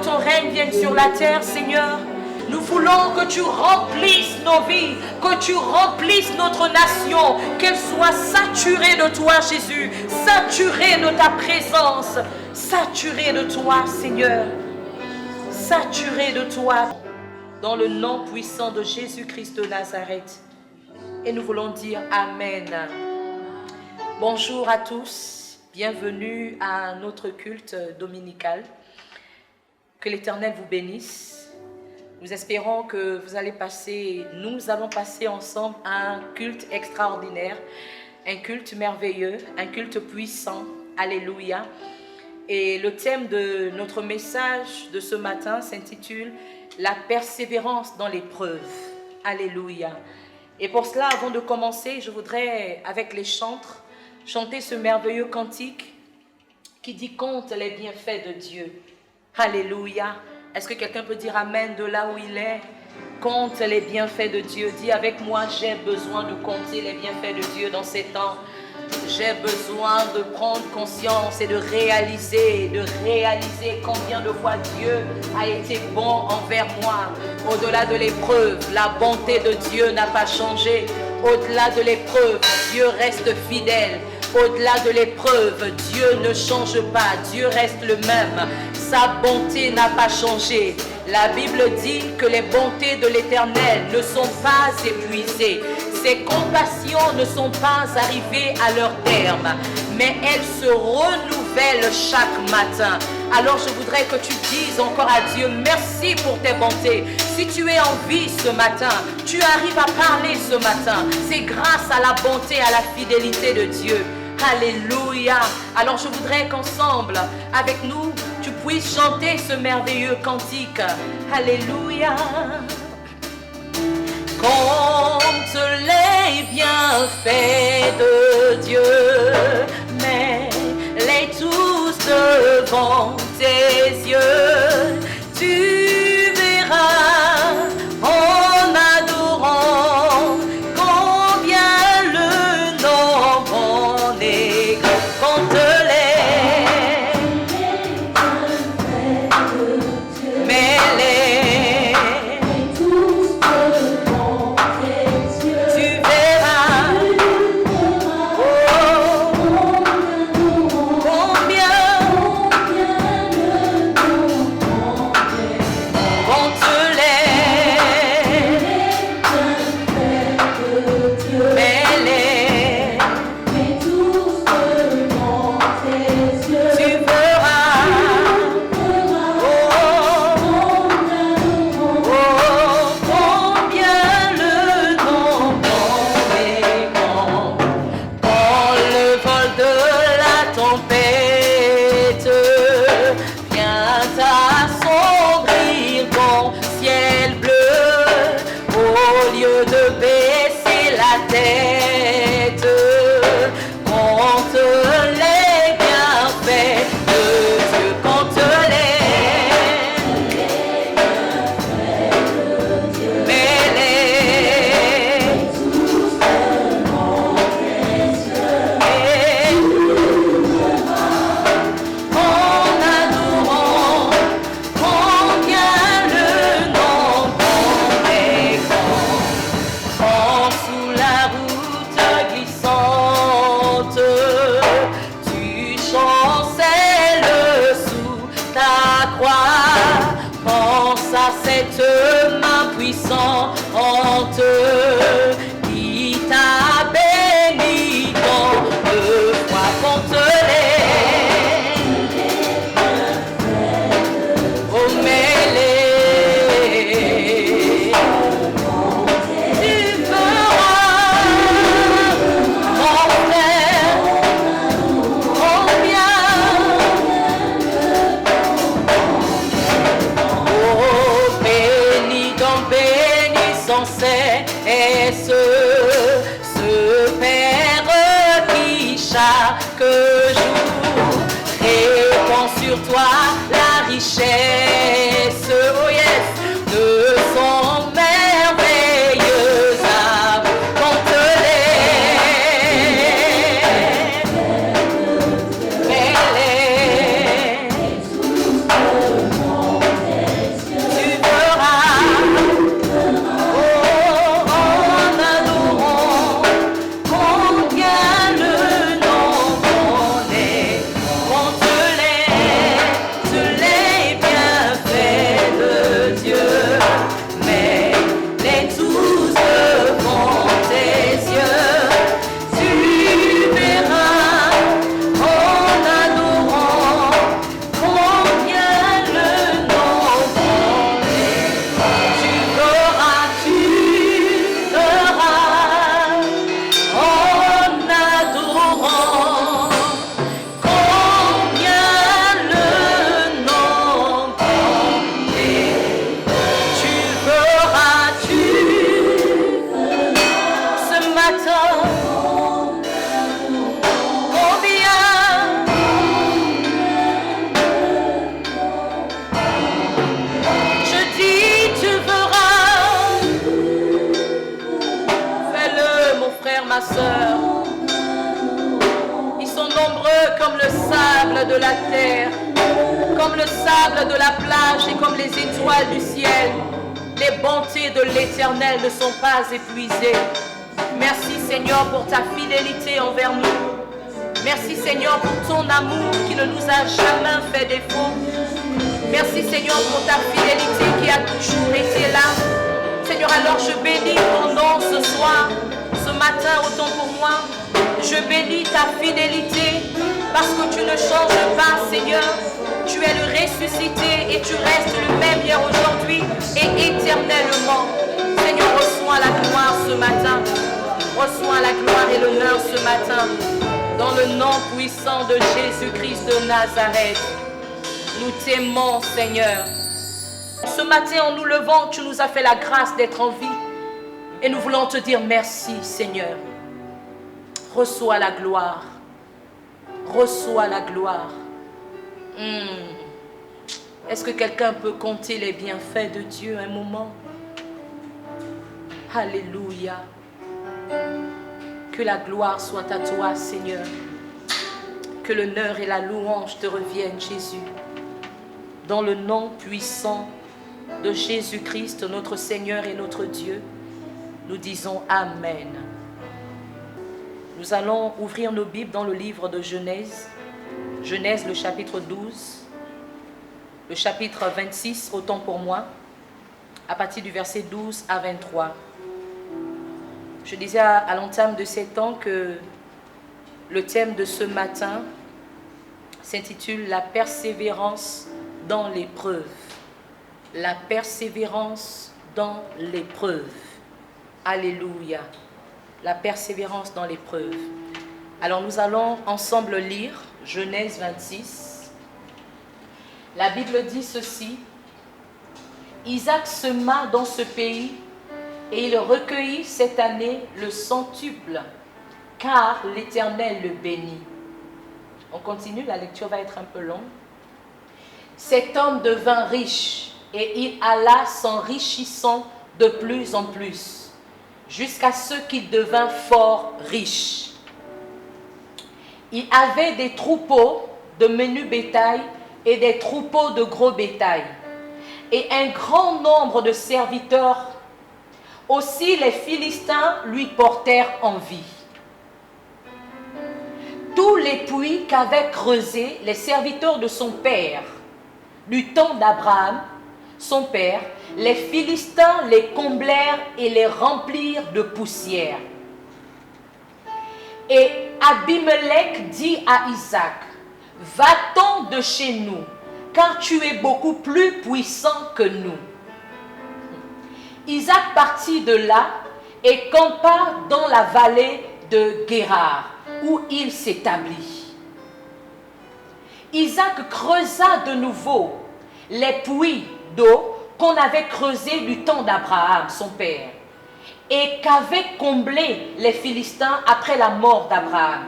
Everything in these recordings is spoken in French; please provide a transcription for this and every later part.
ton règne vienne sur la terre, Seigneur. Nous voulons que tu remplisses nos vies, que tu remplisses notre nation, qu'elle soit saturée de toi, Jésus, saturée de ta présence, saturée de toi, Seigneur, saturée de toi, dans le nom puissant de Jésus-Christ de Nazareth. Et nous voulons dire Amen. Bonjour à tous, bienvenue à notre culte dominical. Que l'Éternel vous bénisse. Nous espérons que nous allons passer ensemble un culte extraordinaire, un culte merveilleux, un culte puissant. Alléluia. Et le thème de notre message de ce matin s'intitule « La persévérance dans l'épreuve ». Alléluia. Et pour cela, avant de commencer, je voudrais, avec les chantres, chanter ce merveilleux cantique qui dit « Compte les bienfaits de Dieu ». Alléluia. Est-ce que quelqu'un peut dire Amen de là où il est? Compte les bienfaits de Dieu. Dis avec moi, j'ai besoin de compter les bienfaits de Dieu dans ces temps. J'ai besoin de prendre conscience et de réaliser combien de fois Dieu a été bon envers moi. Au-delà de l'épreuve, la bonté de Dieu n'a pas changé. Au-delà de l'épreuve, Dieu reste fidèle. Au-delà de l'épreuve, Dieu ne change pas. Dieu reste le même. Sa bonté n'a pas changé. La Bible dit que les bontés de l'Éternel ne sont pas épuisées. Ses compassions ne sont pas arrivées à leur terme, mais elles se renouvellent chaque matin. Alors je voudrais que tu dises encore à Dieu, merci pour tes bontés. Si tu es en vie ce matin, tu arrives à parler ce matin, c'est grâce à la bonté, à la fidélité de Dieu. Alléluia. Alors je voudrais qu'ensemble, avec nous, tu puisses chanter ce merveilleux cantique. Alléluia. Compte les bienfaits de Dieu, mets-les tous devant tes yeux. Tu verras en adorant combien le nombre est grand. Compte-les, mets-les tous devant tes yeux. Tu verras, combien sable de la terre, comme le sable de la plage et comme les étoiles du ciel. Les bontés de l'Éternel ne sont pas épuisées. Merci Seigneur pour ta fidélité envers nous. Merci Seigneur pour ton amour qui ne nous a jamais fait défaut. Merci Seigneur pour ta fidélité qui a toujours été là. Seigneur, alors je bénis ton nom ce soir, ce matin, autant pour moi. Je bénis ta fidélité parce que tu ne changes pas, Seigneur. Tu es le ressuscité et tu restes le même hier, aujourd'hui et éternellement. Seigneur, reçois la gloire ce matin. Reçois la gloire et l'honneur ce matin. Dans le nom puissant de Jésus-Christ de Nazareth. Nous t'aimons, Seigneur. Ce matin, en nous levant, tu nous as fait la grâce d'être en vie. Et nous voulons te dire merci, Seigneur. Reçois la gloire. Reçois la gloire. Est-ce que quelqu'un peut compter les bienfaits de Dieu un moment? Alléluia. Que la gloire soit à toi, Seigneur. Que l'honneur et la louange te reviennent, Jésus. Dans le nom puissant de Jésus-Christ, notre Seigneur et notre Dieu, nous disons Amen. Nous allons ouvrir nos Bibles dans le livre de Genèse. Genèse, le chapitre 12. Le chapitre 26, autant pour moi, à partir du verset 12 à 23. Je disais à l'entame de ces temps que le thème de ce matin s'intitule « La persévérance dans l'épreuve ». La persévérance dans l'épreuve. Alléluia. La persévérance dans l'épreuve. Alors nous allons ensemble lire Genèse 26. La Bible dit ceci. Isaac sema dans ce pays et il recueillit cette année le centuple, car l'Éternel le bénit. On continue, la lecture va être un peu longue. Cet homme devint riche et il alla s'enrichissant de plus en plus, jusqu'à ce qu'il devint fort riche. Il avait des troupeaux de menu bétail et des troupeaux de gros bétail, et un grand nombre de serviteurs. Aussi les Philistins lui portèrent envie. Tous les puits qu'avaient creusés les serviteurs de son père, du temps d'Abraham, son père, les Philistins les comblèrent et les remplirent de poussière. Et Abimelech dit à Isaac, « Va-t'en de chez nous, car tu es beaucoup plus puissant que nous. » Isaac partit de là et campa dans la vallée de Guérar, où il s'établit. Isaac creusa de nouveau les puits d'eau qu'on avait creusés du temps d'Abraham, son père, et qu'avaient comblés les Philistins après la mort d'Abraham.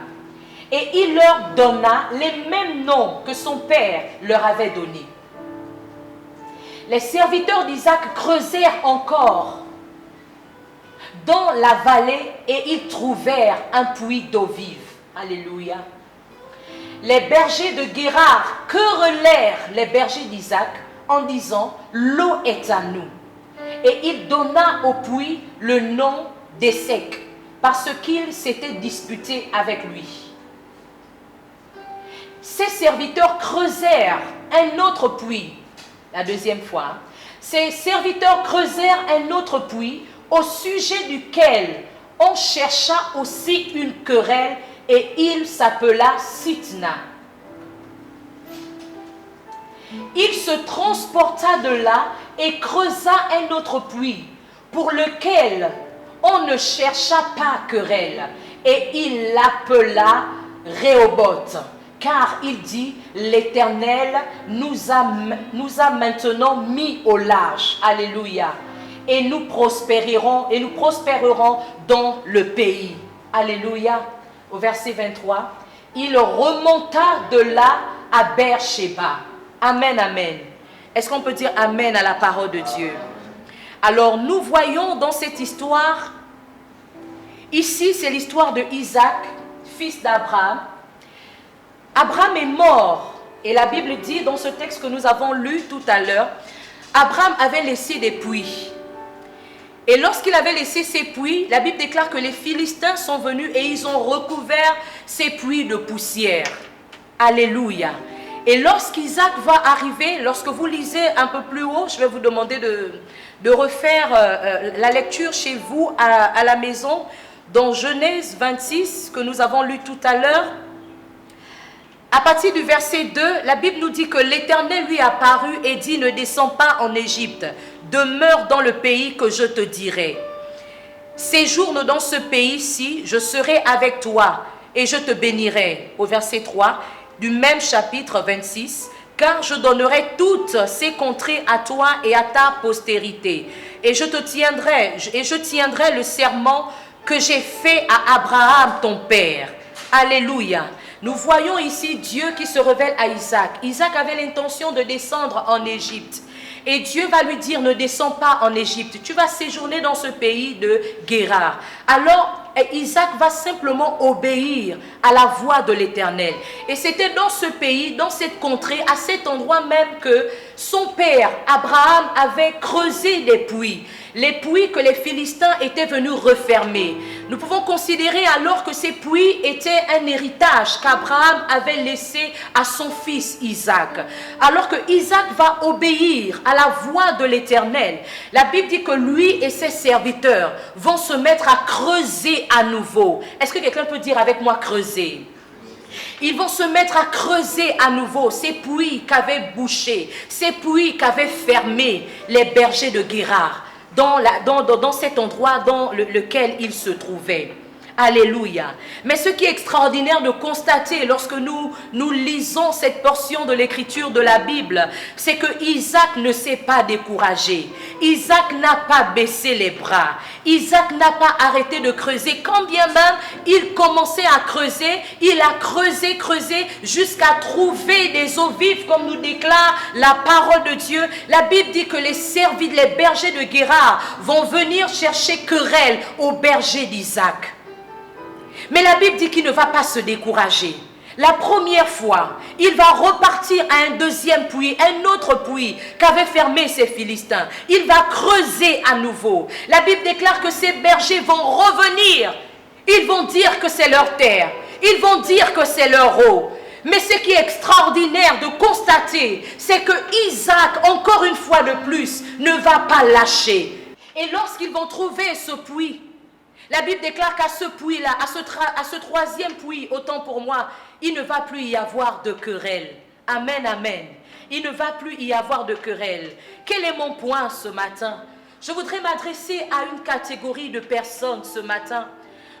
Et il leur donna les mêmes noms que son père leur avait donnés. Les serviteurs d'Isaac creusèrent encore dans la vallée et ils trouvèrent un puits d'eau vive. Alléluia. Les bergers de Guérar querellèrent les bergers d'Isaac en disant « L'eau est à nous ». Et il donna au puits le nom d'Essek parce qu'il s'était disputé avec lui. Ces serviteurs creusèrent un autre puits. La deuxième fois, ces serviteurs creusèrent un autre puits au sujet duquel on chercha aussi une querelle et il s'appela Sitna. Il se transporta de là et creusa un autre puits pour lequel on ne chercha pas querelle et il l'appela Rehoboth. Car il dit, l'Éternel nous a maintenant mis au large. Alléluia. Et nous prospérerons dans le pays. Alléluia. Au verset 23, il remonta de là à Beersheba. Amen, amen. Est-ce qu'on peut dire amen à la parole de Dieu? Alors nous voyons dans cette histoire, ici c'est l'histoire de Isaac, fils d'Abraham. Abraham est mort. Et la Bible dit dans ce texte que nous avons lu tout à l'heure, Abraham avait laissé des puits. Et lorsqu'il avait laissé ces puits, la Bible déclare que les Philistins sont venus et ils ont recouvert ces puits de poussière. Alléluia. Et lorsqu'Isaac va arriver, lorsque vous lisez un peu plus haut, je vais vous demander de refaire la lecture chez vous à la maison, dans Genèse 26, que nous avons lu tout à l'heure. À partir du verset 2, la Bible nous dit que l'Éternel lui apparut et dit: ne descends pas en Égypte, demeure dans le pays que je te dirai. Séjourne dans ce pays-ci, je serai avec toi et je te bénirai. Au verset 3 du même chapitre 26, car je donnerai toutes ces contrées à toi et à ta postérité. Et je tiendrai le serment que j'ai fait à Abraham ton père. Alléluia. Nous voyons ici Dieu qui se révèle à Isaac. Isaac avait l'intention de descendre en Égypte. Et Dieu va lui dire: ne descends pas en Égypte. Tu vas séjourner dans ce pays de Guérar. Alors, Isaac va simplement obéir à la voix de l'Éternel. Et c'était dans ce pays, dans cette contrée, à cet endroit même que son père, Abraham, avait creusé des puits. Les puits que les Philistins étaient venus refermer. Nous pouvons considérer alors que ces puits étaient un héritage qu'Abraham avait laissé à son fils Isaac. Alors que Isaac va obéir à la voix de l'Éternel, la Bible dit que lui et ses serviteurs vont se mettre à creuser à nouveau. Est-ce que quelqu'un peut dire avec moi creuser? Ils vont se mettre à creuser à nouveau ces puits qu'avaient bouchés, ces puits qu'avaient fermés les bergers de Guérar. Dans cet endroit dans lequel il se trouvait. Alléluia. Mais ce qui est extraordinaire de constater lorsque nous lisons cette portion de l'écriture de la Bible, c'est que Isaac ne s'est pas découragé. Isaac n'a pas baissé les bras. Isaac n'a pas arrêté de creuser. Quand bien même il commençait à creuser, il a creusé jusqu'à trouver des eaux vives, comme nous déclare la parole de Dieu. La Bible dit que les bergers de Guérar vont venir chercher querelle aux bergers d'Isaac. Mais la Bible dit qu'il ne va pas se décourager. La première fois, il va repartir à un deuxième puits, un autre puits qu'avaient fermé ces Philistins. Il va creuser à nouveau. La Bible déclare que ces bergers vont revenir. Ils vont dire que c'est leur terre. Ils vont dire que c'est leur eau. Mais ce qui est extraordinaire de constater, c'est que Isaac, encore une fois de plus, ne va pas lâcher. Et lorsqu'ils vont trouver ce puits, la Bible déclare qu'à ce puits-là, à ce troisième puits, autant pour moi, il ne va plus y avoir de querelle. Amen, amen. Il ne va plus y avoir de querelle. Quel est mon point ce matin? Je voudrais m'adresser à une catégorie de personnes ce matin.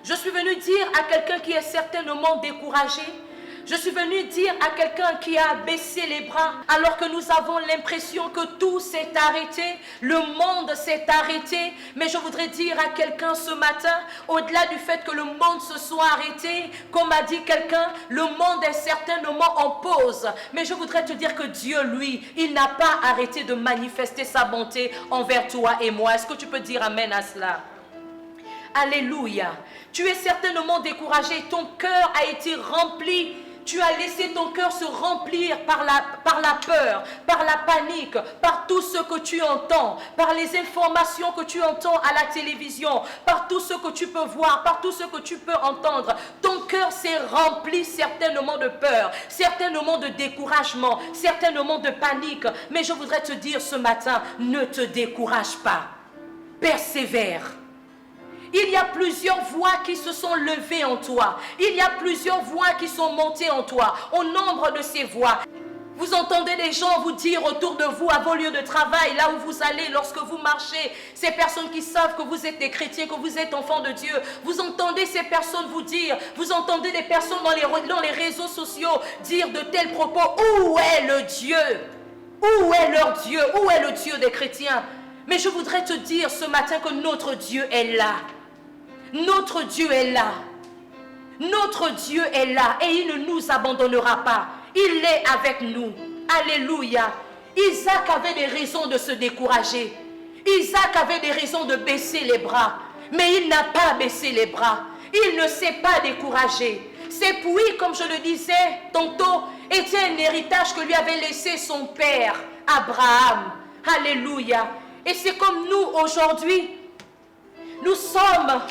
Je suis venu dire à quelqu'un qui est certainement découragé. Je suis venu dire à quelqu'un qui a baissé les bras alors que nous avons l'impression que tout s'est arrêté, le monde s'est arrêté. Mais je voudrais dire à quelqu'un ce matin, au-delà du fait que le monde se soit arrêté, comme a dit quelqu'un, le monde est certainement en pause. Mais je voudrais te dire que Dieu, lui, il n'a pas arrêté de manifester sa bonté envers toi et moi. Est-ce que tu peux dire amen à cela? Alléluia. Tu es certainement découragé, ton cœur a été rempli. Tu as laissé ton cœur se remplir par la peur, par la panique, par tout ce que tu entends, par les informations que tu entends à la télévision, par tout ce que tu peux voir, par tout ce que tu peux entendre. Ton cœur s'est rempli certainement de peur, certainement de découragement, certainement de panique. Mais je voudrais te dire ce matin, ne te décourage pas. Persévère. Il y a plusieurs voix qui se sont levées en toi. Il y a plusieurs voix qui sont montées en toi. Au nombre de ces voix, vous entendez des gens vous dire autour de vous, à vos lieux de travail, là où vous allez, lorsque vous marchez, ces personnes qui savent que vous êtes des chrétiens, que vous êtes enfants de Dieu, vous entendez ces personnes vous dire, vous entendez des personnes dans les réseaux sociaux dire de tels propos, où est le Dieu? Où est leur Dieu? Où est le Dieu des chrétiens? Mais je voudrais te dire ce matin que notre Dieu est là. Notre Dieu est là. Notre Dieu est là et il ne nous abandonnera pas. Il est avec nous. Alléluia. Isaac avait des raisons de se décourager. Isaac avait des raisons de baisser les bras. Mais il n'a pas baissé les bras. Il ne s'est pas découragé. Ces puits, comme je le disais tantôt, étaient un héritage que lui avait laissé son père, Abraham. Alléluia. Et c'est comme nous aujourd'hui, nous sommes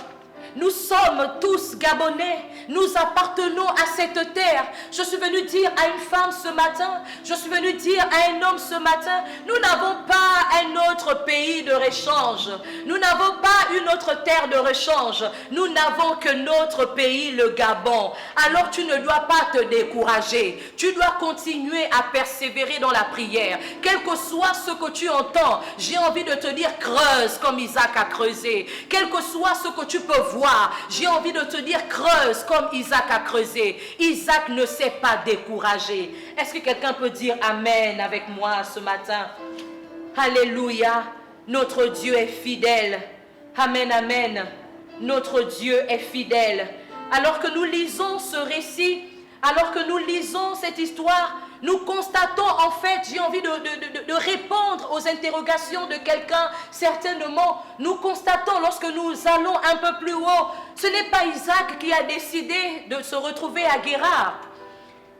tous Gabonais. Nous appartenons à cette terre. Je suis venu dire à une femme ce matin, je suis venu dire à un homme ce matin, nous n'avons pas un autre pays de rechange. Nous n'avons pas une autre terre de rechange. Nous n'avons que notre pays, le Gabon. Alors tu ne dois pas te décourager. Tu dois continuer à persévérer dans la prière. Quel que soit ce que tu entends, j'ai envie de te dire, creuse comme Isaac a creusé. Quel que soit ce que tu peux voir, j'ai envie de te dire, creuse comme Isaac a creusé. Isaac ne s'est pas découragé. Est-ce que quelqu'un peut dire Amen avec moi ce matin? Alléluia. Notre Dieu est fidèle. Amen, amen. Notre Dieu est fidèle. Alors que nous lisons ce récit, alors que nous lisons cette histoire, nous constatons en fait, j'ai envie de répondre aux interrogations de quelqu'un, certainement, nous constatons lorsque nous allons un peu plus haut, ce n'est pas Isaac qui a décidé de se retrouver à Guérard.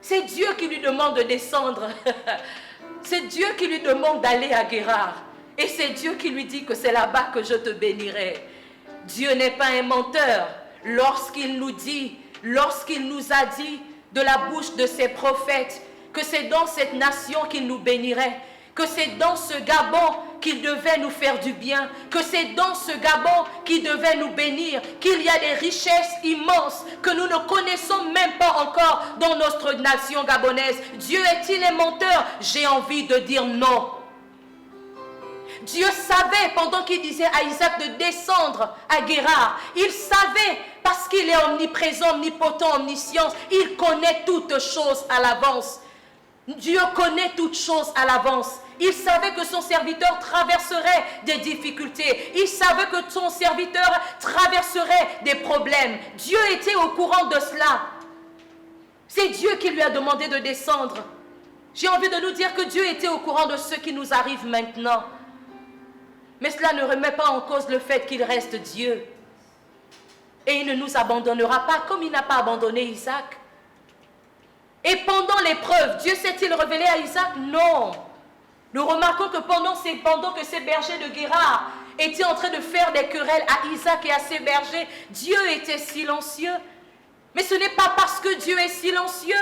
C'est Dieu qui lui demande de descendre. C'est Dieu qui lui demande d'aller à Guérard. Et c'est Dieu qui lui dit que c'est là-bas que je te bénirai. Dieu n'est pas un menteur. Lorsqu'il nous dit, lorsqu'il nous a dit de la bouche de ses prophètes, que c'est dans cette nation qu'il nous bénirait, que c'est dans ce Gabon qu'il devait nous faire du bien, que c'est dans ce Gabon qu'il devait nous bénir, qu'il y a des richesses immenses que nous ne connaissons même pas encore dans notre nation gabonaise. Dieu est-il un menteur? J'ai envie de dire non. Dieu savait, pendant qu'il disait à Isaac de descendre à Guérard, il savait, parce qu'il est omniprésent, omnipotent, omniscient, il connaît toutes choses à l'avance. Dieu connaît toutes choses à l'avance. Il savait que son serviteur traverserait des difficultés. Il savait que son serviteur traverserait des problèmes. Dieu était au courant de cela. C'est Dieu qui lui a demandé de descendre. J'ai envie de nous dire que Dieu était au courant de ce qui nous arrive maintenant. Mais cela ne remet pas en cause le fait qu'il reste Dieu. Et il ne nous abandonnera pas comme il n'a pas abandonné Isaac. Et pendant l'épreuve, Dieu s'est-il révélé à Isaac? Non. Nous remarquons que pendant que ces bergers de Guérard étaient en train de faire des querelles à Isaac et à ses bergers, Dieu était silencieux. Mais ce n'est pas parce que Dieu est silencieux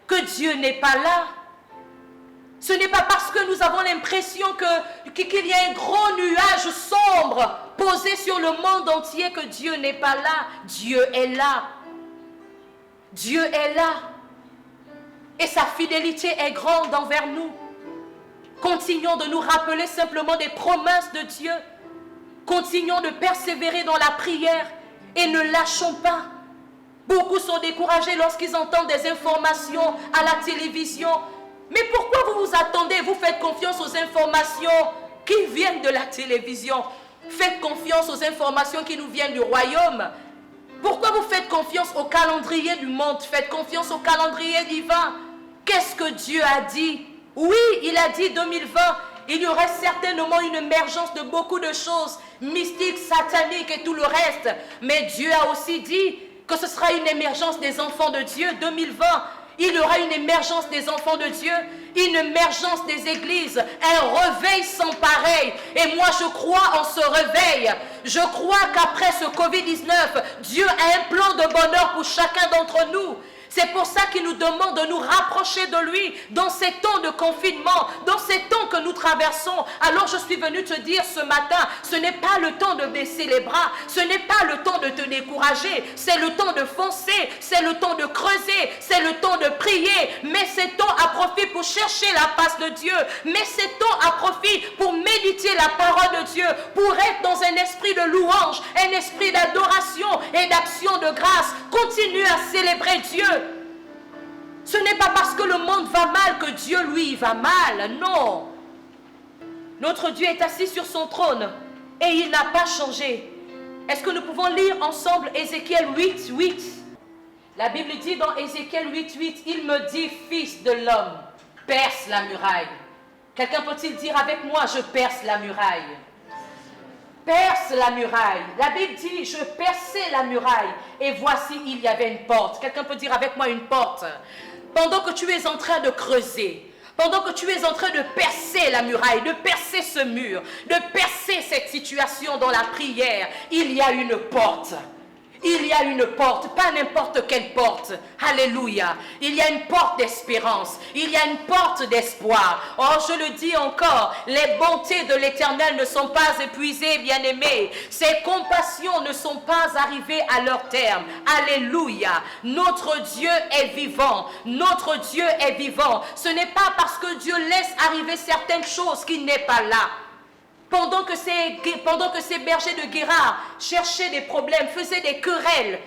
que Dieu n'est pas là. Ce n'est pas parce que nous avons l'impression qu'il y a un gros nuage sombre posé sur le monde entier que Dieu n'est pas là. Dieu est là. Dieu est là. Et sa fidélité est grande envers nous. Continuons de nous rappeler simplement des promesses de Dieu. Continuons de persévérer dans la prière et ne lâchons pas. Beaucoup sont découragés lorsqu'ils entendent des informations à la télévision. Mais pourquoi vous vous attendez? Vous faites confiance aux informations qui viennent de la télévision. Faites confiance aux informations qui nous viennent du royaume. Pourquoi vous faites confiance au calendrier du monde? Faites confiance au calendrier divin. Qu'est-ce que Dieu a dit? Oui, il a dit 2020, il y aurait certainement une émergence de beaucoup de choses, mystiques, sataniques et tout le reste. Mais Dieu a aussi dit que ce sera une émergence des enfants de Dieu 2020. Il y aura une émergence des enfants de Dieu, une émergence des églises, un réveil sans pareil. Et moi, je crois en ce réveil. Je crois qu'après ce Covid-19, Dieu a un plan de bonheur pour chacun d'entre nous. C'est pour ça qu'il nous demande de nous rapprocher de lui dans ces temps de confinement, dans ces temps que nous traversons. Alors je suis venu te dire ce matin, ce n'est pas le temps de baisser les bras, ce n'est pas le temps de te décourager, c'est le temps de foncer, c'est le temps de creuser, c'est le temps de prier. Mais c'est temps à profit pour chercher la face de Dieu, mais c'est temps à profit pour méditer la parole de Dieu, pour être dans un esprit de louange, un esprit d'adoration et d'action de grâce. Continue à célébrer Dieu. Ce n'est pas parce que le monde va mal que Dieu, lui, va mal. Non. Notre Dieu est assis sur son trône et il n'a pas changé. Est-ce que nous pouvons lire ensemble Ézéchiel 8, 8? La Bible dit dans Ézéchiel 8, 8, il me dit, fils de l'homme, perce la muraille. Quelqu'un peut-il dire avec moi, je perce la muraille? perce la muraille. La Bible dit, je perçais la muraille et voici, il y avait une porte. Quelqu'un peut dire avec moi une porte. Pendant que tu es en train de creuser, pendant que tu es en train de percer la muraille, de percer ce mur, de percer cette situation dans la prière, il y a une porte. Il y a une porte, pas n'importe quelle porte. Alléluia. Il y a une porte d'espérance. Il y a une porte d'espoir. Oh, je le dis encore, les bontés de l'Éternel ne sont pas épuisées, bien-aimés. Ses compassions ne sont pas arrivées à leur terme. Alléluia. Notre Dieu est vivant. Notre Dieu est vivant. Ce n'est pas parce que Dieu laisse arriver certaines choses qu'il n'est pas là. Pendant que ces bergers de Guérard cherchaient des problèmes, faisaient des querelles,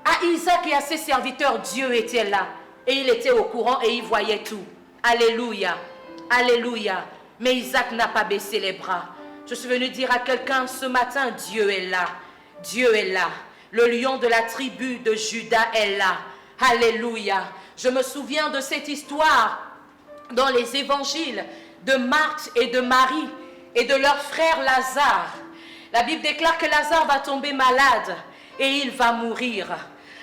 à Isaac et à ses serviteurs, Dieu était là. Et il était au courant et il voyait tout. Alléluia. Alléluia. Mais Isaac n'a pas baissé les bras. Je suis venu dire à quelqu'un ce matin, Dieu est là. Dieu est là. Le lion de la tribu de Juda est là. Alléluia. Je me souviens de cette histoire dans les évangiles de Marthe et de Marie et de leur frère Lazare. La Bible déclare que Lazare va tomber malade et il va mourir.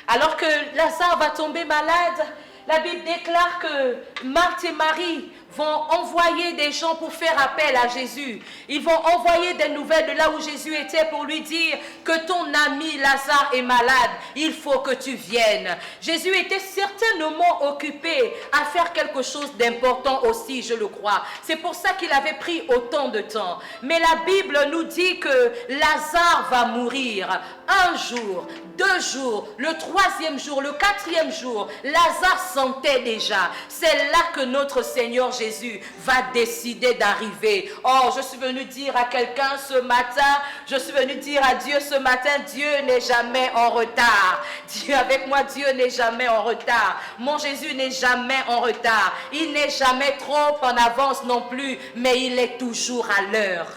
Alors que Lazare va tomber malade, la Bible déclare que Marthe et Marie vont envoyer des gens pour faire appel à Jésus. Ils vont envoyer des nouvelles de là où Jésus était pour lui dire que ton ami Lazare est malade, il faut que tu viennes. Jésus était certainement occupé à faire quelque chose d'important aussi, je le crois. C'est pour ça qu'il avait pris autant de temps. Mais la Bible nous dit que Lazare va mourir. Un jour, 2 jours, le 3e jour, le 4e jour, Lazare sentait déjà. C'est là que notre Seigneur Jésus va décider d'arriver. Oh, je suis venu dire à quelqu'un ce matin, je suis venu dire à Dieu ce matin, Dieu n'est jamais en retard. Dieu avec moi, Dieu n'est jamais en retard. Mon Jésus n'est jamais en retard. Il n'est jamais trop en avance non plus, mais il est toujours à l'heure.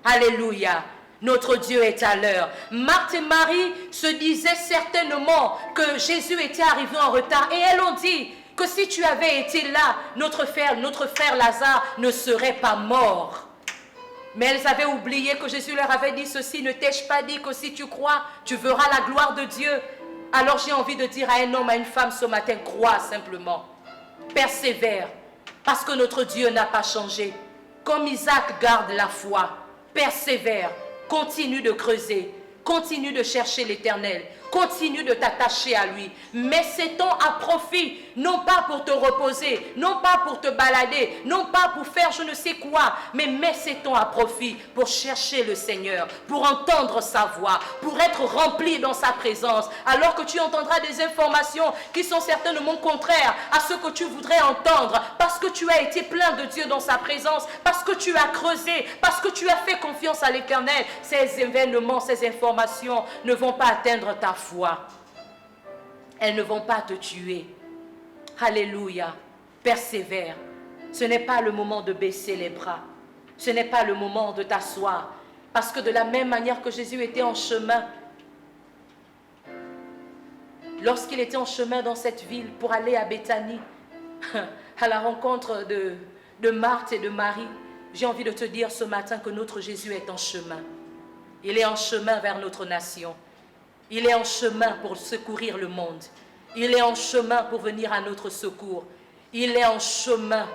Alléluia. Notre Dieu est à l'heure. Marthe et Marie se disaient certainement que Jésus était arrivé en retard. Et elles ont dit que si tu avais été là, notre frère Lazare ne serait pas mort. Mais elles avaient oublié que Jésus leur avait dit ceci. Ne t'ai-je pas dit que si tu crois, tu verras la gloire de Dieu? Alors j'ai envie de dire à un homme, à une femme ce matin, crois simplement. Persévère. Parce que notre Dieu n'a pas changé. Comme Isaac garde la foi. Persévère. Continue de creuser, continue de chercher l'Éternel, continue de t'attacher à lui. Mets ces temps à profit, non pas pour te reposer, non pas pour te balader, non pas pour faire je ne sais quoi, mais mets ces temps à profit pour chercher le Seigneur, pour entendre sa voix, pour être rempli dans sa présence, alors que tu entendras des informations qui sont certainement contraires à ce que tu voudrais entendre, parce que tu as été plein de Dieu dans sa présence, parce que tu as creusé, parce que tu as fait confiance à l'Éternel. Ces événements, ces informations ne vont pas atteindre ta foi. Elles ne vont pas te tuer. Alléluia. Persévère. Ce n'est pas le moment de baisser les bras. Ce n'est pas le moment de t'asseoir. Parce que de la même manière que Jésus était en chemin, lorsqu'il était en chemin dans cette ville pour aller à Béthanie, à la rencontre de Marthe et de Marie, j'ai envie de te dire ce matin que notre Jésus est en chemin. Il est en chemin vers notre nation. Il est en chemin pour secourir le monde. Il est en chemin pour venir à notre secours. Il est en chemin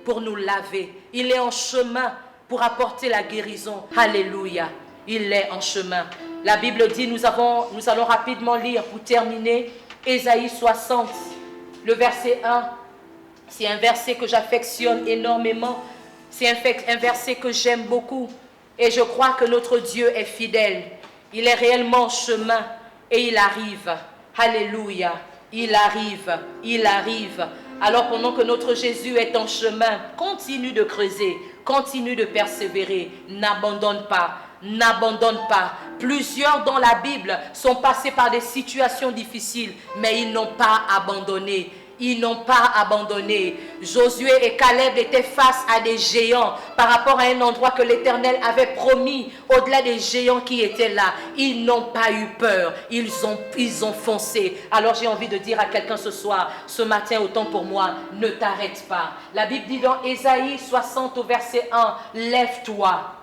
pour nous laver. Il est en chemin pour apporter la guérison. Alléluia. Il est en chemin. La Bible dit, nous allons rapidement lire pour terminer, Ésaïe 60, le verset 1. C'est un verset que j'affectionne énormément. C'est un verset que j'aime beaucoup. Et je crois que notre Dieu est fidèle. Il est réellement en chemin et il arrive. Alléluia. Il arrive. Il arrive. Alors pendant que notre Jésus est en chemin, continue de creuser, continue de persévérer. N'abandonne pas. N'abandonne pas. Plusieurs dans la Bible sont passés par des situations difficiles, mais ils n'ont pas abandonné. Ils n'ont pas abandonné. Josué et Caleb étaient face à des géants par rapport à un endroit que l'Éternel avait promis au-delà des géants qui étaient là. Ils n'ont pas eu peur. Ils ont foncé. Alors j'ai envie de dire à quelqu'un ce soir, ce matin, autant pour moi, ne t'arrête pas. La Bible dit dans Ésaïe 60 au verset 1, lève-toi.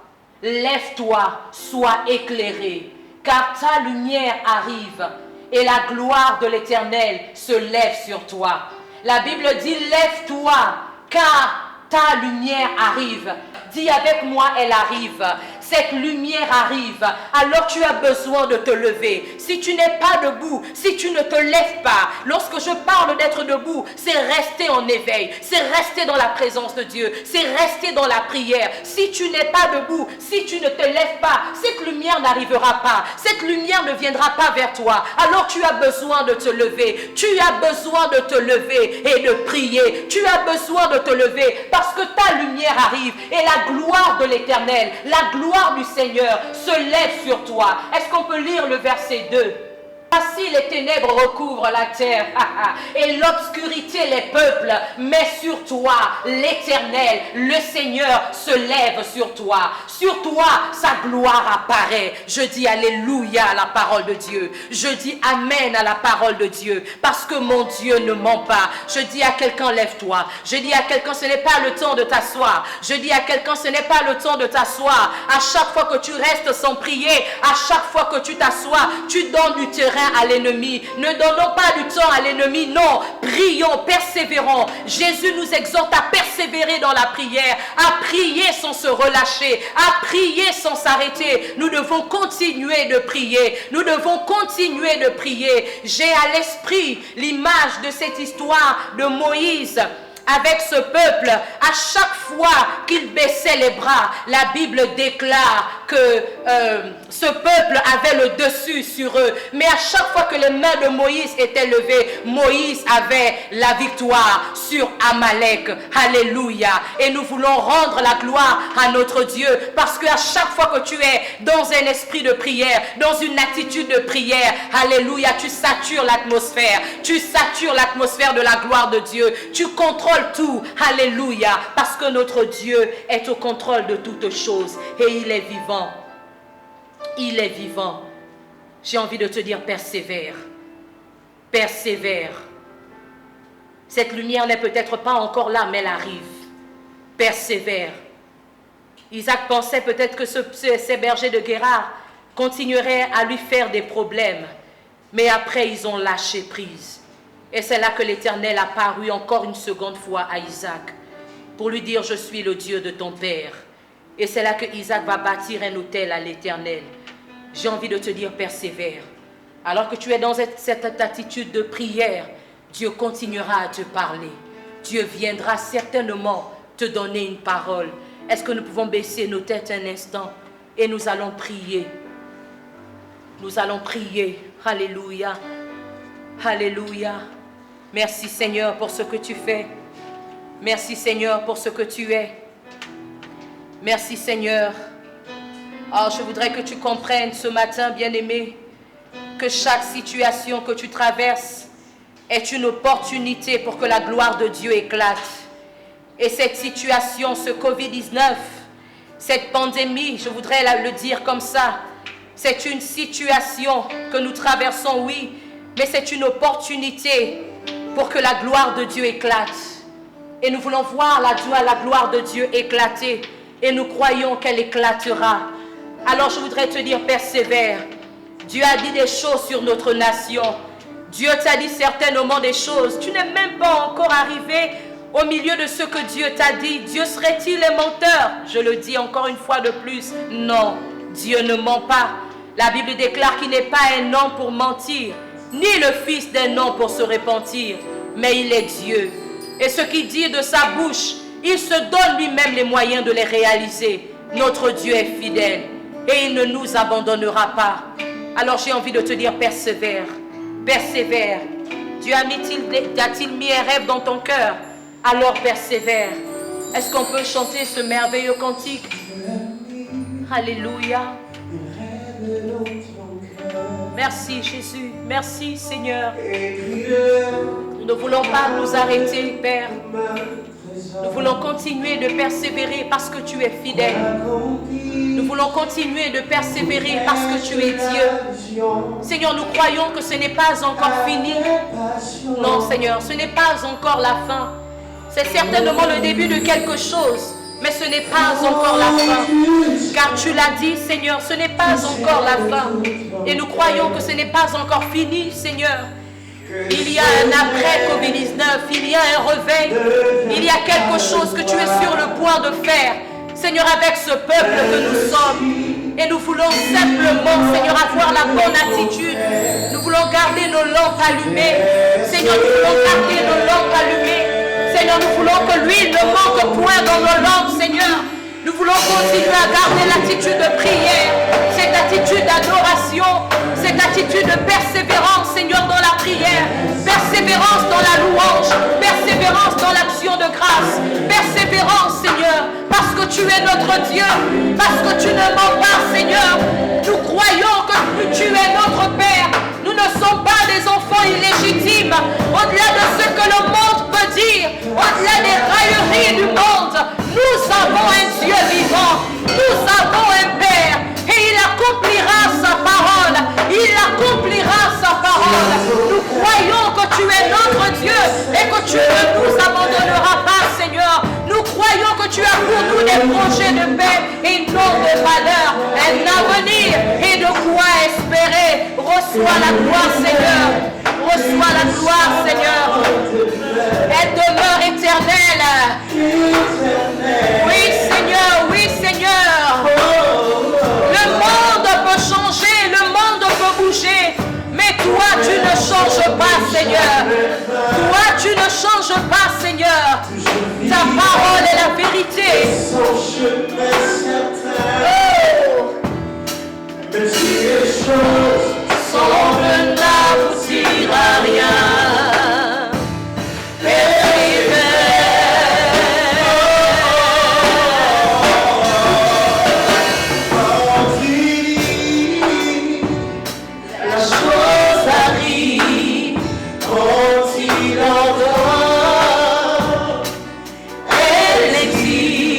Lève-toi, sois éclairé, car ta lumière arrive et la gloire de l'Éternel se lève sur toi. La Bible dit, lève-toi, car ta lumière arrive. Dis avec moi, elle arrive. Cette lumière arrive. Alors tu as besoin de te lever. Si tu n'es pas debout, si tu ne te lèves pas, lorsque je parle d'être debout, c'est rester en éveil. C'est rester dans la présence de Dieu. C'est rester dans la prière. Si tu n'es pas debout, si tu ne te lèves pas, cette lumière n'arrivera pas. Cette lumière ne viendra pas vers toi. Alors tu as besoin de te lever. Tu as besoin de te lever et de prier. Tu as besoin de te lever parce que ta lumière arrive et la gloire de l'Éternel, la gloire du Seigneur se lève sur toi. Est-ce qu'on peut lire le verset 2? Ainsi les ténèbres recouvrent la terre et l'obscurité les peuples, mais sur toi, l'Éternel, le Seigneur se lève sur toi. Sur toi, sa gloire apparaît. Je dis alléluia à la parole de Dieu. Je dis amen à la parole de Dieu, parce que mon Dieu ne ment pas. Je dis à quelqu'un, lève-toi. Je dis à quelqu'un, ce n'est pas le temps de t'asseoir. Je dis à quelqu'un, ce n'est pas le temps de t'asseoir. À chaque fois que tu restes sans prier, à chaque fois que tu t'assois, tu donnes du terrain à l'ennemi. Ne donnons pas du temps à l'ennemi, non. Prions, persévérons. Jésus nous exhorte à persévérer dans la prière, à prier sans se relâcher, à prier sans s'arrêter. Nous devons continuer de prier. Nous devons continuer de prier. J'ai à l'esprit l'image de cette histoire de Moïse avec ce peuple. À chaque fois qu'il baissait les bras, la Bible déclare que ce peuple avait le dessus sur eux. Mais à chaque fois que les mains de Moïse étaient levées, Moïse avait la victoire sur Amalek. Alléluia. Et nous voulons rendre la gloire à notre Dieu, parce qu'à chaque fois que tu es dans un esprit de prière, dans une attitude de prière, alléluia, tu satures l'atmosphère. Tu satures l'atmosphère de la gloire de Dieu. Tu contrôles tout. Alléluia. Parce que notre Dieu est au contrôle de toutes choses et il est vivant. Il est vivant. J'ai envie de te dire, persévère. Persévère. Cette lumière n'est peut-être pas encore là, mais elle arrive. Persévère. Isaac pensait peut-être que ces bergers de Guérard continueraient à lui faire des problèmes. Mais après, ils ont lâché prise. Et c'est là que l'Éternel apparut encore une seconde fois à Isaac pour lui dire, je suis le Dieu de ton père. Et c'est là que Isaac va bâtir un autel à l'Éternel. J'ai envie de te dire, persévère. Alors que tu es dans cette attitude de prière, Dieu continuera à te parler. Dieu viendra certainement te donner une parole. Est-ce que nous pouvons baisser nos têtes un instant et nous allons prier? Nous allons prier. Alléluia. Alléluia. Merci Seigneur pour ce que tu fais. Merci Seigneur pour ce que tu es. Merci Seigneur. Oh, je voudrais que tu comprennes ce matin, bien-aimé, que chaque situation que tu traverses est une opportunité pour que la gloire de Dieu éclate. Et cette situation, ce Covid-19, cette pandémie, je voudrais le dire comme ça, c'est une situation que nous traversons, oui, mais c'est une opportunité pour que la gloire de Dieu éclate. Et nous voulons voir la gloire de Dieu éclater. Et nous croyons qu'elle éclatera. Alors je voudrais te dire, persévère. Dieu a dit des choses sur notre nation. Dieu t'a dit certainement des choses. Tu n'es même pas encore arrivé au milieu de ce que Dieu t'a dit. Dieu serait-il un menteur? Je le dis encore une fois de plus. Non, Dieu ne ment pas. La Bible déclare qu'il n'est pas un homme pour mentir, ni le fils d'un homme pour se repentir, mais il est Dieu. Et ce qu'il dit de sa bouche, il se donne lui-même les moyens de les réaliser. Notre Dieu est fidèle et il ne nous abandonnera pas. Alors j'ai envie de te dire, persévère, persévère. Dieu a-t-il mis un rêve dans ton cœur? Alors persévère. Est-ce qu'on peut chanter ce merveilleux cantique? Alléluia. Merci Jésus, merci Seigneur. Nous ne voulons pas nous arrêter, Père. Nous voulons continuer de persévérer parce que tu es fidèle. Nous voulons continuer de persévérer parce que tu es Dieu. Seigneur, nous croyons que ce n'est pas encore fini. Non, Seigneur, ce n'est pas encore la fin. C'est certainement le début de quelque chose. Mais ce n'est pas encore la fin. Car tu l'as dit, Seigneur, ce n'est pas encore la fin. Et nous croyons que ce n'est pas encore fini, Seigneur. Il y a un après Covid-19, il y a un réveil, il y a quelque chose que tu es sur le point de faire, Seigneur, avec ce peuple que nous sommes. Et nous voulons simplement, Seigneur, avoir la bonne attitude. Nous voulons garder nos lampes allumées. Seigneur, nous voulons garder nos lampes allumées. Seigneur, nous voulons que l'huile ne manque point dans nos lampes, Seigneur. Nous voulons continuer à garder l'attitude de prière, cette attitude d'adoration, cette attitude de persévérance, Seigneur, dans la prière, persévérance dans la louange, persévérance dans l'action de grâce, persévérance, Seigneur, parce que tu es notre Dieu, parce que tu ne mens pas, Seigneur. Nous croyons que tu es notre Père. Nous ne sommes pas des enfants illégitimes, au-delà de ce que le monde peut dire, au-delà des railleries du monde. Nous avons un Dieu vivant, nous avons un Père, et il accomplira sa parole, il accomplira sa parole. Nous croyons que tu es notre Dieu et que tu ne nous abandonneras pas, Seigneur. Nous croyons que tu as pour nous des projets de paix et non de malheur, un avenir et de quoi espérer. Reçois la gloire, Seigneur. Reçois la gloire, Seigneur. Elle demeure éternelle. Oui, Seigneur, oui, Seigneur. Le monde peut changer, le monde peut bouger, mais toi, tu ne changes pas, Seigneur. Toi, tu ne changes pas, Seigneur. Ta parole est la vérité. Oh. Mais si les choses semblent n'aboutir à rien, la chose arrive quand il endort, elle existe.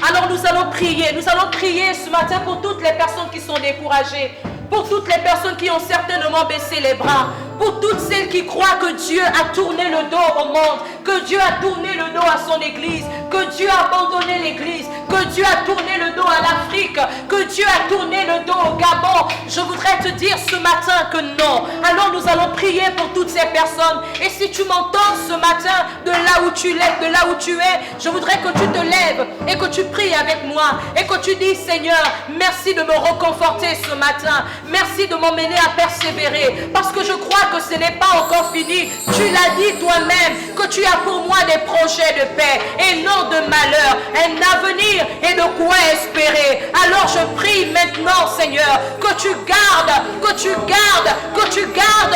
Alors nous allons prier ce matin pour toutes les personnes qui sont découragées, pour toutes les personnes qui ont certainement baissé les bras, pour toutes celles qui croient que Dieu a tourné le dos au monde, que Dieu a tourné le dos à son église, que Dieu a abandonné l'église, que Dieu a tourné le dos à l'Afrique, que Dieu a tourné le dos au Gabon. Je voudrais te dire ce matin que non. Alors nous allons prier pour toutes ces personnes. Et si tu m'entends ce matin de là où tu es, je voudrais que tu te lèves et que tu pries avec moi et que tu dis: Seigneur, merci de me reconforter ce matin. Merci de m'emmener à persévérer, parce que je crois que ce n'est pas encore fini. Tu l'as dit toi-même que tu as pour moi des projets de paix et non de malheur, un avenir et de quoi espérer. Alors je prie maintenant, Seigneur, que tu gardes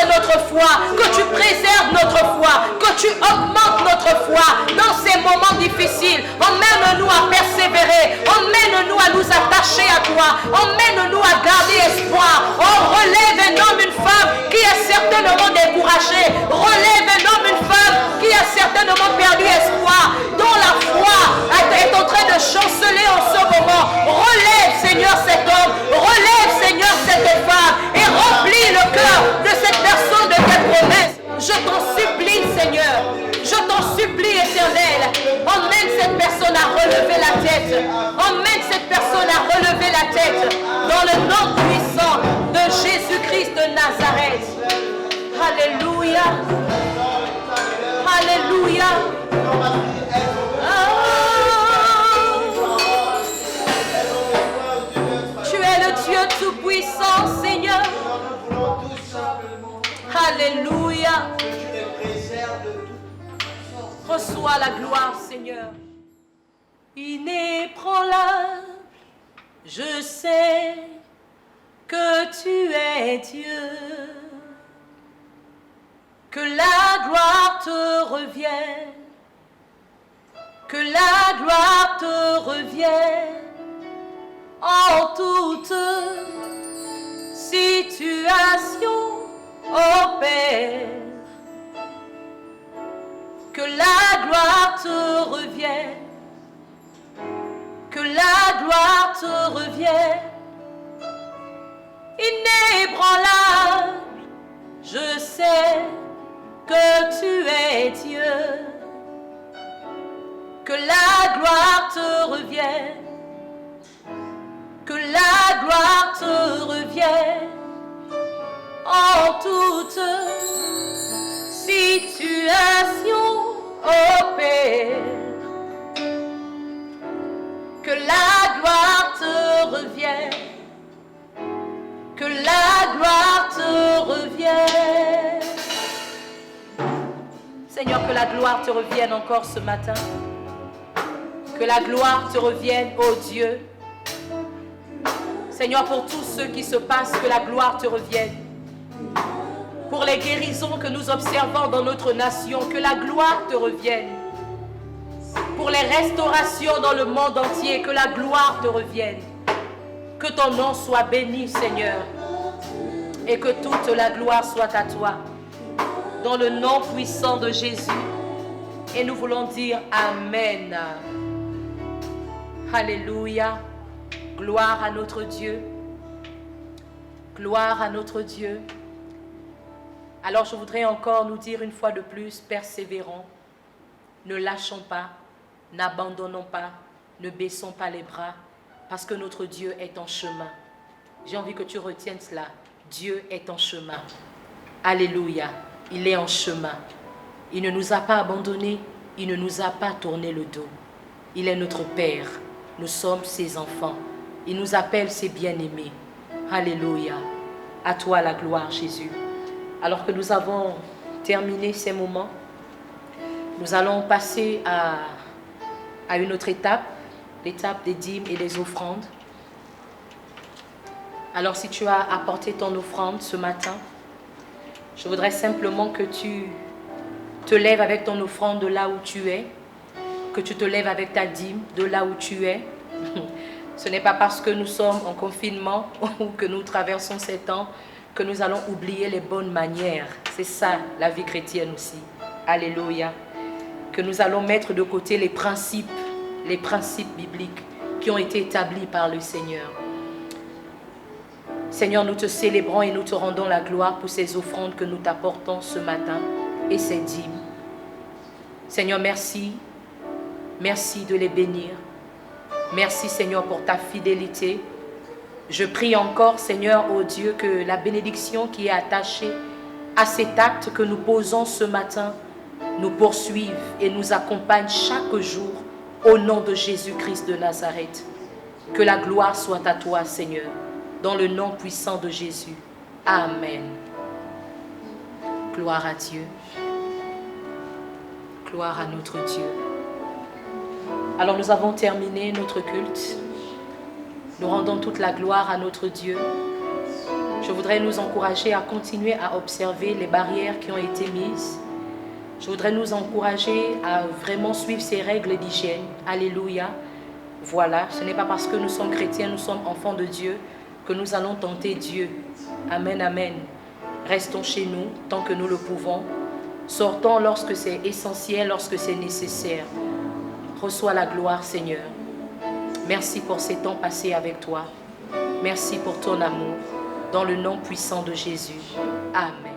notre foi, que tu préserves notre foi, que tu augmentes notre foi dans ces moments difficiles. Emmène-nous à persévérer, emmène-nous à nous attacher à toi, emmène-nous à garder espoir. Oh, relève un homme, une femme qui est certainement découragé, relève un homme, une femme qui a certainement perdu espoir, dont la foi est en train de chanceler en ce moment. Relève, Seigneur, cet homme, relève, Seigneur, cette femme, et remplis le cœur de cette personne de tes promesses. Je t'en supplie, Seigneur, je t'en supplie, Éternel, emmène cette personne à relever la tête, emmène cette personne à relever la tête, dans le nom puissant de Jésus-Christ de Nazareth. Alléluia, alléluia. Tu es le Dieu tout-puissant, Seigneur. Alléluia. Reçois la gloire, Seigneur. Inébranlable, je sais que tu es Dieu. Que la gloire te revienne. Que la gloire te revienne en tout Père, que la gloire te revienne, que la gloire te revienne, inébranlable, je sais que tu es Dieu, que la gloire te revienne, que la gloire te revienne en toute situation, ô Père, que la gloire te revienne, que la gloire te revienne. Seigneur, que la gloire te revienne encore ce matin, que la gloire te revienne, ô Dieu. Seigneur, pour tous ceux qui se passent, que la gloire te revienne. Pour les guérisons que nous observons dans notre nation, que la gloire te revienne. Pour les restaurations dans le monde entier, que la gloire te revienne. Que ton nom soit béni, Seigneur, et que toute la gloire soit à toi. Dans le nom puissant de Jésus. Et nous voulons dire Amen. Alléluia. Gloire à notre Dieu. Gloire à notre Dieu. Alors je voudrais encore nous dire une fois de plus, persévérons, ne lâchons pas, n'abandonnons pas, ne baissons pas les bras, parce que notre Dieu est en chemin. J'ai envie que tu retiennes cela. Dieu est en chemin. Alléluia. Il est en chemin. Il ne nous a pas abandonnés, il ne nous a pas tourné le dos. Il est notre Père. Nous sommes ses enfants. Il nous appelle ses bien-aimés. Alléluia. À toi la gloire, Jésus. Alors que nous avons terminé ces moments, nous allons passer à une autre étape, l'étape des dîmes et des offrandes. Alors si tu as apporté ton offrande ce matin, je voudrais simplement que tu te lèves avec ton offrande de là où tu es, que tu te lèves avec ta dîme de là où tu es. Ce n'est pas parce que nous sommes en confinement ou que nous traversons ces temps que nous allons oublier les bonnes manières. C'est ça la vie chrétienne aussi. Alléluia. Que nous allons mettre de côté les principes bibliques qui ont été établis par le Seigneur. Seigneur, nous te célébrons et nous te rendons la gloire pour ces offrandes que nous t'apportons ce matin et ces dîmes. Seigneur, merci. Merci de les bénir. Merci, Seigneur, pour ta fidélité. Je prie encore, Seigneur, ô Dieu, que la bénédiction qui est attachée à cet acte que nous posons ce matin nous poursuive et nous accompagne chaque jour au nom de Jésus-Christ de Nazareth. Que la gloire soit à toi, Seigneur, dans le nom puissant de Jésus. Amen. Gloire à Dieu. Gloire à notre Dieu. Alors nous avons terminé notre culte. Nous rendons toute la gloire à notre Dieu. Je voudrais nous encourager à continuer à observer les barrières qui ont été mises. Je voudrais nous encourager à vraiment suivre ces règles d'hygiène. Alléluia. Voilà, ce n'est pas parce que nous sommes chrétiens, nous sommes enfants de Dieu, que nous allons tenter Dieu. Amen, amen. Restons chez nous tant que nous le pouvons. Sortons lorsque c'est essentiel, lorsque c'est nécessaire. Reçois la gloire, Seigneur. Merci pour ces temps passés avec toi. Merci pour ton amour. Dans le nom puissant de Jésus. Amen.